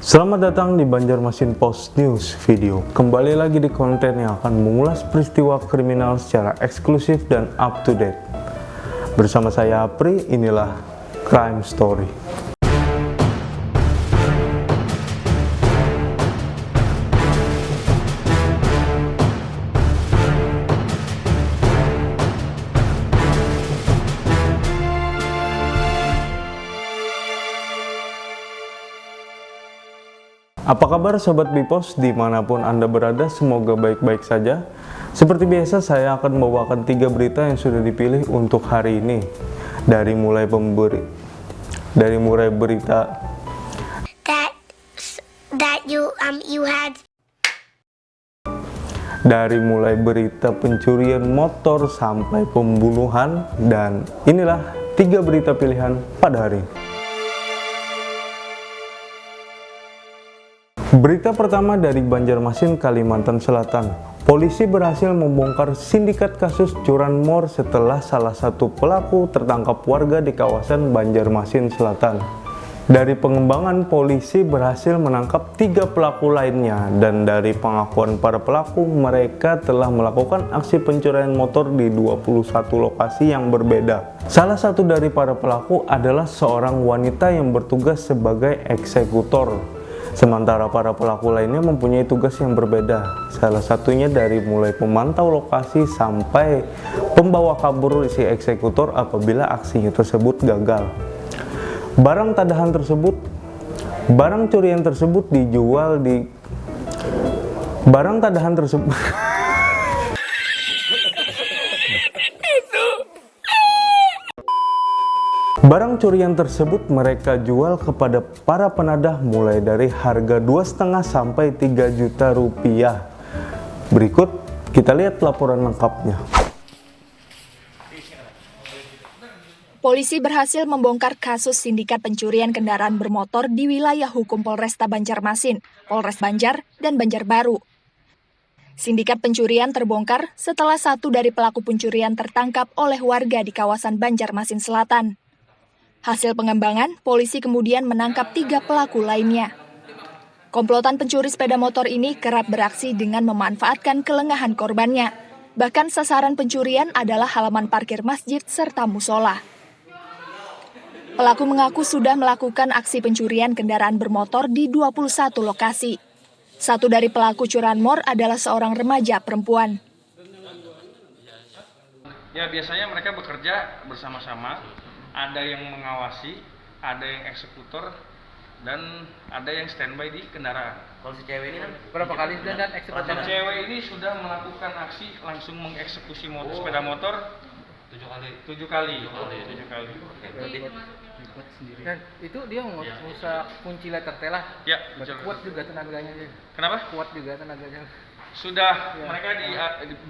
Selamat datang di Banjarmasin Post News Video. Kembali lagi di konten yang akan mengulas peristiwa kriminal secara eksklusif dan up to date. Bersama saya Apri, inilah Crime Story. Apa kabar Sobat Bipos dimanapun Anda berada, semoga baik-baik saja. Seperti biasa saya akan membawakan 3 berita yang sudah dipilih untuk hari ini. Dari mulai berita dari mulai berita pencurian motor sampai pembunuhan, dan inilah 3 berita pilihan pada hari ini. Berita pertama dari Banjarmasin, Kalimantan Selatan. Polisi berhasil membongkar sindikat kasus curanmor setelah salah satu pelaku tertangkap warga di kawasan Banjarmasin Selatan. Dari pengembangan, polisi berhasil menangkap 3 pelaku lainnya, dan dari pengakuan para pelaku, mereka telah melakukan aksi pencurian motor di 21 lokasi yang berbeda. Salah satu dari para pelaku adalah seorang wanita yang bertugas sebagai eksekutor. Sementara para pelaku lainnya mempunyai tugas yang berbeda, salah satunya dari mulai pemantau lokasi sampai pembawa kabur si eksekutor apabila aksinya tersebut gagal. Barang curian tersebut dijual di Barang curian tersebut mereka jual kepada para penadah mulai dari harga 2,5 sampai 3 juta rupiah. Berikut kita lihat laporan lengkapnya. Polisi berhasil membongkar kasus sindikat pencurian kendaraan bermotor di wilayah hukum Polresta Banjarmasin, Polres Banjar, dan Banjarbaru. Sindikat pencurian terbongkar setelah satu dari pelaku pencurian tertangkap oleh warga di kawasan Banjarmasin Selatan. Hasil pengembangan, polisi kemudian menangkap 3 pelaku lainnya. Komplotan pencuri sepeda motor ini kerap beraksi dengan memanfaatkan kelengahan korbannya. Bahkan sasaran pencurian adalah halaman parkir masjid serta musola. Pelaku mengaku sudah melakukan aksi pencurian kendaraan bermotor di 21 lokasi. Satu dari pelaku curanmor adalah seorang remaja perempuan. Ya, biasanya mereka bekerja bersama-sama. Ada yang mengawasi, ada yang eksekutor, dan ada yang standby di kendaraan. Kalau si cewek ini kan berapa kali sudah dan eksekutor? Si cewek ini sudah melakukan aksi langsung mengeksekusi sepeda motor 7 kali. Dan itu dia usah kunci letter T lah. Ya, kuat juga tenaganya. Kenapa? Kuat juga tenaganya. Sudah Ya. mereka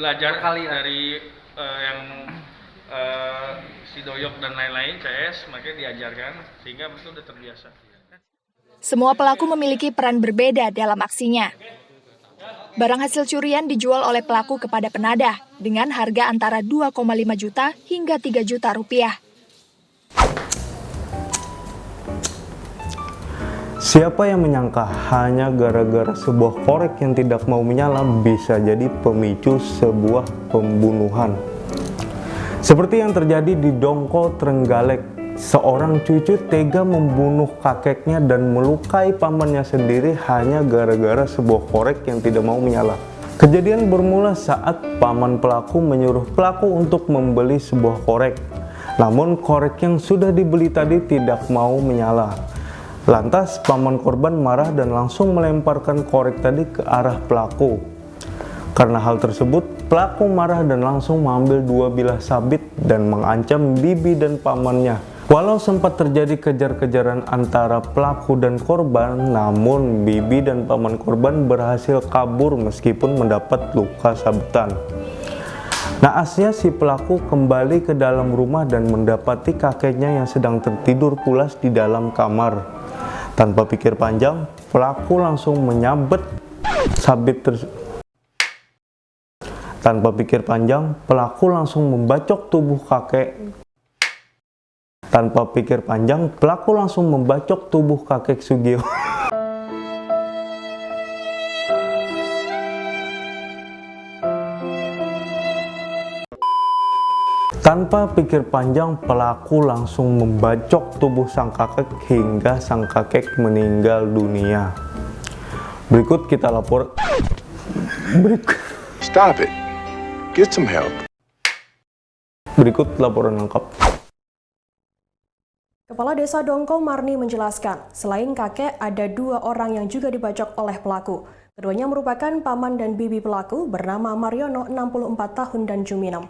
belajar dari yang si Doyok dan lain-lain, CS, mereka diajarkan sehingga mereka sudah terbiasa. Semua pelaku memiliki peran berbeda dalam aksinya. Barang hasil curian dijual oleh pelaku kepada penadah dengan harga antara 2,5 juta hingga 3 juta rupiah. Siapa yang menyangka hanya gara-gara sebuah korek yang tidak mau menyala bisa jadi pemicu sebuah pembunuhan. Seperti yang terjadi di Dongko, Trenggalek, seorang cucu tega membunuh kakeknya dan melukai pamannya sendiri hanya gara-gara sebuah korek yang tidak mau menyala. Kejadian bermula saat paman pelaku menyuruh pelaku untuk membeli sebuah korek. Namun korek yang sudah dibeli tadi tidak mau menyala. Lantas paman korban marah dan langsung melemparkan korek tadi ke arah pelaku. Karena hal tersebut, pelaku marah dan langsung mengambil 2 bilah sabit dan mengancam bibi dan pamannya. Walau sempat terjadi kejar-kejaran antara pelaku dan korban, namun bibi dan paman korban berhasil kabur meskipun mendapat luka sabetan. Naasnya si pelaku kembali ke dalam rumah dan mendapati kakeknya yang sedang tertidur pulas di dalam kamar. Tanpa pikir panjang, pelaku langsung menyabet sabit tersebut. Tanpa pikir panjang, pelaku langsung membacok tubuh kakek Tanpa pikir panjang, pelaku langsung membacok tubuh kakek Sugio. Tanpa pikir panjang, pelaku langsung membacok tubuh sang kakek hingga sang kakek meninggal dunia. Berikut kita Stop it. Get some help. Berikut laporan lengkap. Kepala Desa Dongko Marni menjelaskan, selain kakek ada 2 orang yang juga dibacok oleh pelaku. Keduanya merupakan paman dan bibi pelaku bernama Mariono 64 tahun dan Juminem.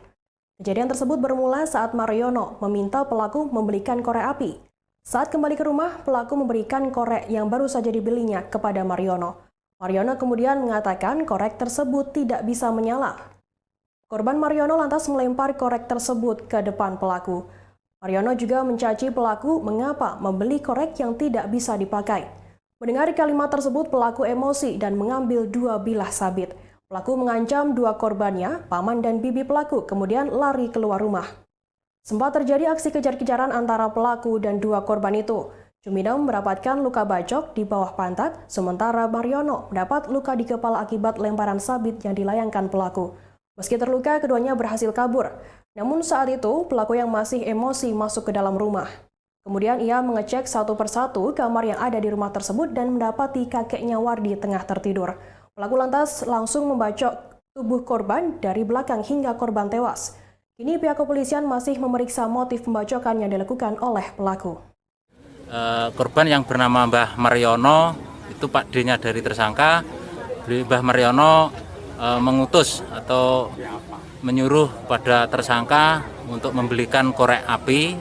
Kejadian tersebut bermula saat Mariono meminta pelaku membelikan korek api. Saat kembali ke rumah, pelaku memberikan korek yang baru saja dibelinya kepada Mariono. Mariono kemudian mengatakan korek tersebut tidak bisa menyala. Korban Mariono lantas melempar korek tersebut ke depan pelaku. Mariono juga mencaci pelaku mengapa membeli korek yang tidak bisa dipakai. Mendengar kalimat tersebut, pelaku emosi dan mengambil 2 bilah sabit. Pelaku mengancam 2 korbannya, paman dan bibi pelaku, kemudian lari keluar rumah. Sempat terjadi aksi kejar-kejaran antara pelaku dan 2 korban itu. Juminem mendapatkan luka bacok di bawah pantat, sementara Mariono mendapat luka di kepala akibat lemparan sabit yang dilayangkan pelaku. Meski terluka, keduanya berhasil kabur. Namun saat itu, pelaku yang masih emosi masuk ke dalam rumah. Kemudian ia mengecek satu persatu kamar yang ada di rumah tersebut dan mendapati kakeknya Wardi tengah tertidur. Pelaku lantas langsung membacok tubuh korban dari belakang hingga korban tewas. Kini pihak kepolisian masih memeriksa motif pembacokan yang dilakukan oleh pelaku. Korban yang bernama Mbah Mariono, itu Pak D-nya dari tersangka. Mbah Mariono mengutus atau menyuruh pada tersangka untuk membelikan korek api.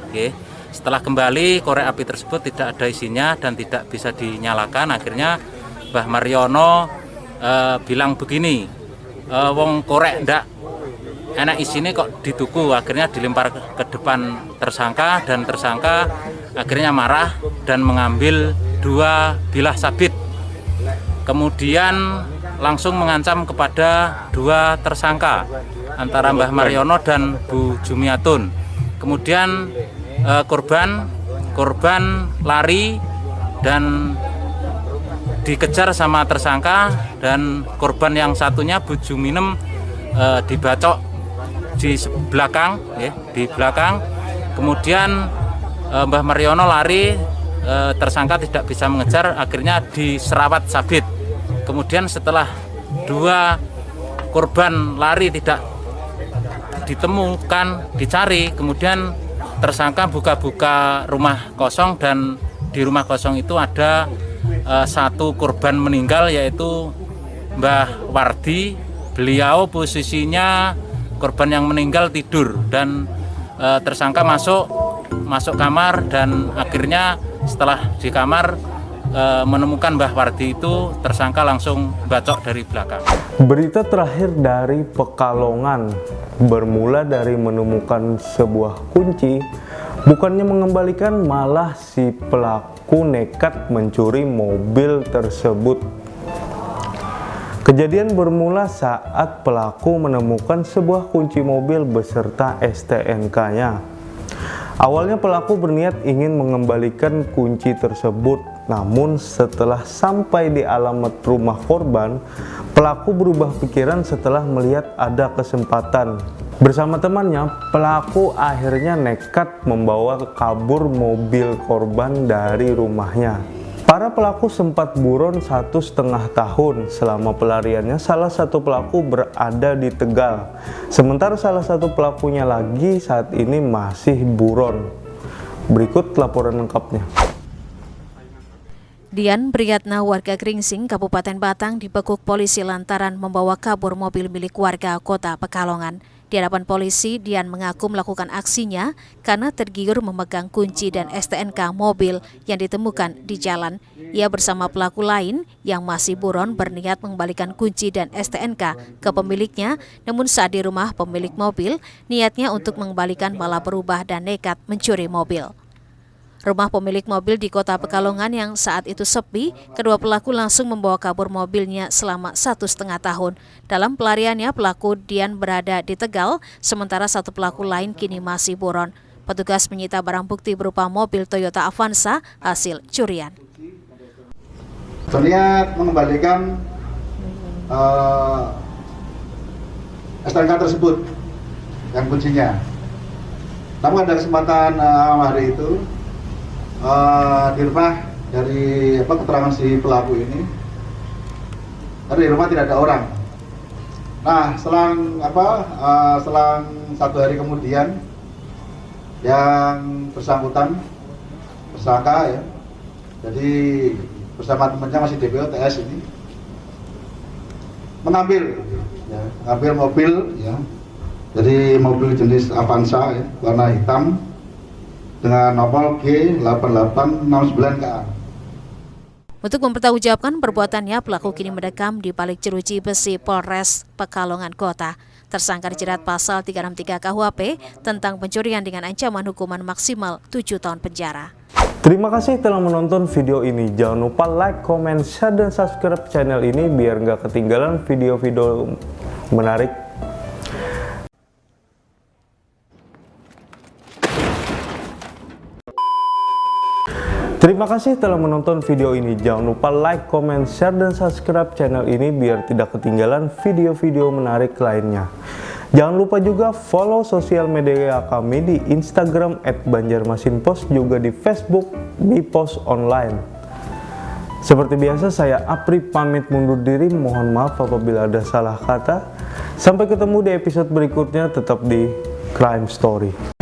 Setelah kembali, korek api tersebut tidak ada isinya dan tidak bisa dinyalakan. Akhirnya Mbah Mariono bilang begini, wong korek ndak enak isinya kok dituku. Akhirnya dilempar ke depan tersangka dan tersangka akhirnya marah dan mengambil 2 bilah sabit. Kemudian langsung mengancam kepada 2 tersangka antara Mbah Mariono dan Bu Jumiatun. Kemudian korban lari dan dikejar sama tersangka, dan korban yang satunya Bu Juminem dibacok di belakang, di belakang. Kemudian Mbah Mariono lari, tersangka tidak bisa mengejar, akhirnya diserawat sabit. Kemudian setelah 2 korban lari tidak ditemukan, dicari, kemudian tersangka buka-buka rumah kosong dan di rumah kosong itu ada 1 korban meninggal, yaitu Mbah Wardi. Beliau posisinya korban yang meninggal tidur dan tersangka masuk kamar dan akhirnya setelah di kamar menemukan Mbah Wardi itu, tersangka langsung bacok dari belakang. Berita terakhir dari Pekalongan bermula dari menemukan sebuah kunci, bukannya mengembalikan, malah si pelaku nekat mencuri mobil tersebut. Kejadian bermula saat pelaku menemukan sebuah kunci mobil beserta STNK-nya. Awalnya pelaku berniat ingin mengembalikan kunci tersebut, namun setelah sampai di alamat rumah korban, pelaku berubah pikiran setelah melihat ada kesempatan. Bersama temannya, pelaku akhirnya nekat membawa kabur mobil korban dari rumahnya. Para pelaku sempat buron 1,5 tahun. Selama pelariannya, salah satu pelaku berada di Tegal, sementara salah satu pelakunya lagi saat ini masih buron. Berikut laporan lengkapnya. Dian Priyatna, warga Gringsing, Kabupaten Batang, dibekuk polisi lantaran membawa kabur mobil milik warga Kota Pekalongan. Di hadapan polisi, Dian mengaku melakukan aksinya karena tergiur memegang kunci dan STNK mobil yang ditemukan di jalan. Ia bersama pelaku lain yang masih buron berniat mengembalikan kunci dan STNK ke pemiliknya, namun saat di rumah pemilik mobil, niatnya untuk mengembalikan malah berubah dan nekat mencuri mobil. Rumah pemilik mobil di Kota Pekalongan yang saat itu sepi, kedua pelaku langsung membawa kabur mobilnya selama 1,5 tahun. Dalam pelariannya, pelaku Dian berada di Tegal, sementara satu pelaku lain kini masih buron. Petugas menyita barang bukti berupa mobil Toyota Avanza hasil curian. Berniat mengembalikan STNK tersebut yang kuncinya. Namun ada kesempatan hari itu di rumah dari keterangan si pelaku ini, di rumah tidak ada orang. Nah, selang 1 hari kemudian yang bersangkutan tersangka ya, jadi bersama temannya masih DPO TS ini mengambil mobil ya, jadi mobil jenis Avanza ya, warna hitam dengan nomor G8869KA. Untuk mempertanggungjawabkan perbuatannya, pelaku kini mendekam di balik jeruji besi Polres Pekalongan Kota. Tersangka dijerat pasal 363 KUHP tentang pencurian dengan ancaman hukuman maksimal 7 tahun penjara. Terima kasih telah menonton video ini. Jangan lupa like, comment, share, dan subscribe channel ini biar nggak ketinggalan video-video menarik. Terima kasih telah menonton video ini. Jangan lupa like, comment, share, dan subscribe channel ini biar tidak ketinggalan video-video menarik lainnya. Jangan lupa juga follow sosial media kami di Instagram @banjarmasinpos, juga di Facebook di Pos Online. Seperti biasa, saya Apri pamit mundur diri. Mohon maaf apabila ada salah kata. Sampai ketemu di episode berikutnya, tetap di Crime Story.